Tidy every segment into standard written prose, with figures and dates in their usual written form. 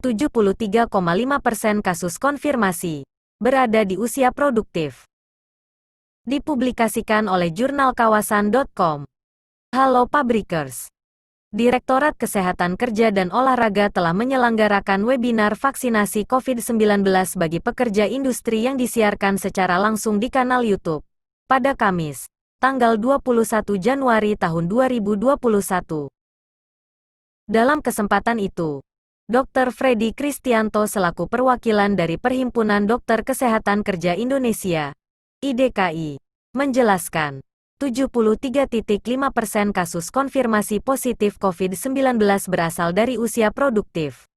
73,5% kasus konfirmasi berada di usia produktif. Dipublikasikan oleh jurnalkawasan.com. Halo Pabrikers. Direktorat Kesehatan Kerja dan Olahraga telah menyelenggarakan webinar vaksinasi COVID-19 bagi pekerja industri yang disiarkan secara langsung di kanal YouTube pada Kamis, tanggal 21 Januari tahun 2021. Dalam kesempatan itu, Dr. Freddy Kristianto selaku perwakilan dari Perhimpunan Dokter Kesehatan Kerja Indonesia, IDKI, menjelaskan, 73,5% kasus konfirmasi positif COVID-19 berasal dari usia produktif.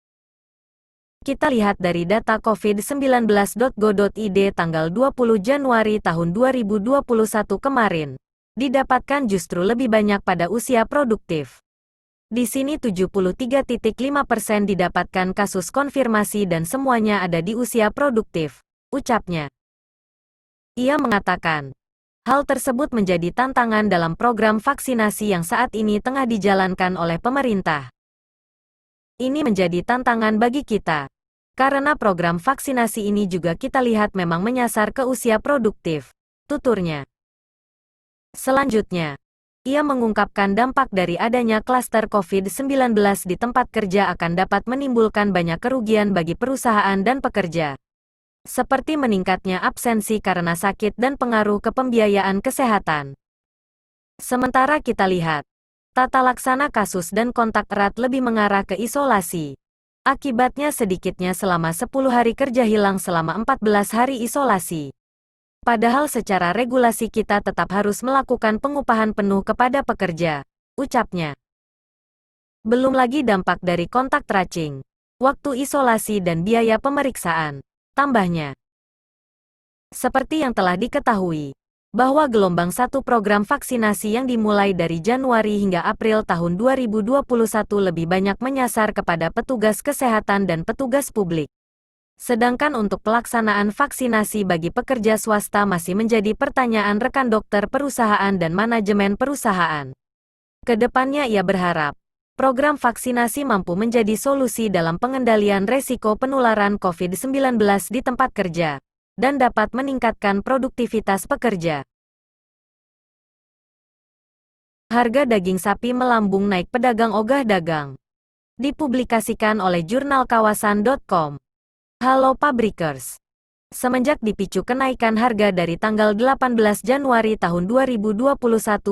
Kita lihat dari data covid19.go.id tanggal 20 Januari tahun 2021 kemarin, didapatkan justru lebih banyak pada usia produktif. Di sini 73,5% didapatkan kasus konfirmasi dan semuanya ada di usia produktif, ucapnya. Ia mengatakan, hal tersebut menjadi tantangan dalam program vaksinasi yang saat ini tengah dijalankan oleh pemerintah. Ini menjadi tantangan bagi kita, karena program vaksinasi ini juga kita lihat memang menyasar ke usia produktif, tuturnya. Selanjutnya, ia mengungkapkan dampak dari adanya klaster COVID-19 di tempat kerja akan dapat menimbulkan banyak kerugian bagi perusahaan dan pekerja, seperti meningkatnya absensi karena sakit dan pengaruh ke pembiayaan kesehatan. Sementara kita lihat, tata laksana kasus dan kontak erat lebih mengarah ke isolasi. Akibatnya sedikitnya selama 10 hari kerja hilang selama 14 hari isolasi. Padahal secara regulasi kita tetap harus melakukan pengupahan penuh kepada pekerja, ucapnya. Belum lagi dampak dari kontak tracing, waktu isolasi dan biaya pemeriksaan, tambahnya. Seperti yang telah diketahui, bahwa gelombang 1 program vaksinasi yang dimulai dari Januari hingga April tahun 2021 lebih banyak menyasar kepada petugas kesehatan dan petugas publik. Sedangkan untuk pelaksanaan vaksinasi bagi pekerja swasta masih menjadi pertanyaan rekan dokter perusahaan dan manajemen perusahaan. Kedepannya ia berharap, program vaksinasi mampu menjadi solusi dalam pengendalian resiko penularan COVID-19 di tempat kerja, dan dapat meningkatkan produktivitas pekerja. Harga daging sapi melambung naik pedagang ogah dagang. Dipublikasikan oleh jurnalkawasan.com. Halo Pabrikers. Semenjak dipicu kenaikan harga dari tanggal 18 Januari tahun 2021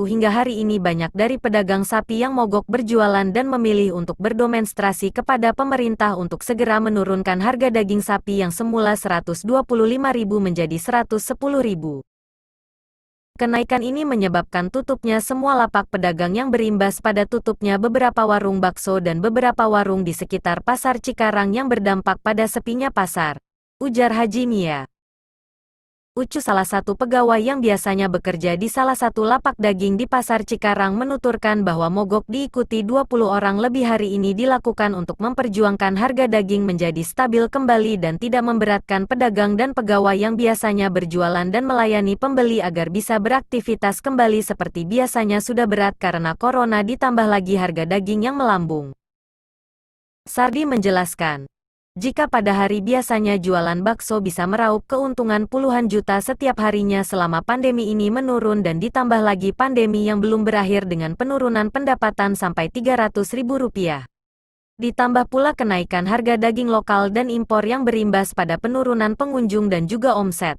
hingga hari ini banyak dari pedagang sapi yang mogok berjualan dan memilih untuk berdemonstrasi kepada pemerintah untuk segera menurunkan harga daging sapi yang semula Rp125.000 menjadi Rp110.000. Kenaikan ini menyebabkan tutupnya semua lapak pedagang yang berimbas pada tutupnya beberapa warung bakso dan beberapa warung di sekitar Pasar Cikarang yang berdampak pada sepinya pasar, ujar Haji Mia. Ucu, salah satu pegawai yang biasanya bekerja di salah satu lapak daging di Pasar Cikarang, menuturkan bahwa mogok diikuti 20 orang lebih hari ini dilakukan untuk memperjuangkan harga daging menjadi stabil kembali dan tidak memberatkan pedagang dan pegawai yang biasanya berjualan dan melayani pembeli agar bisa beraktivitas kembali seperti biasanya. Sudah berat karena corona ditambah lagi harga daging yang melambung. Sardi menjelaskan, jika pada hari biasanya jualan bakso bisa meraup keuntungan puluhan juta setiap harinya, selama pandemi ini menurun dan ditambah lagi pandemi yang belum berakhir dengan penurunan pendapatan sampai Rp300.000. Ditambah pula kenaikan harga daging lokal dan impor yang berimbas pada penurunan pengunjung dan juga omset.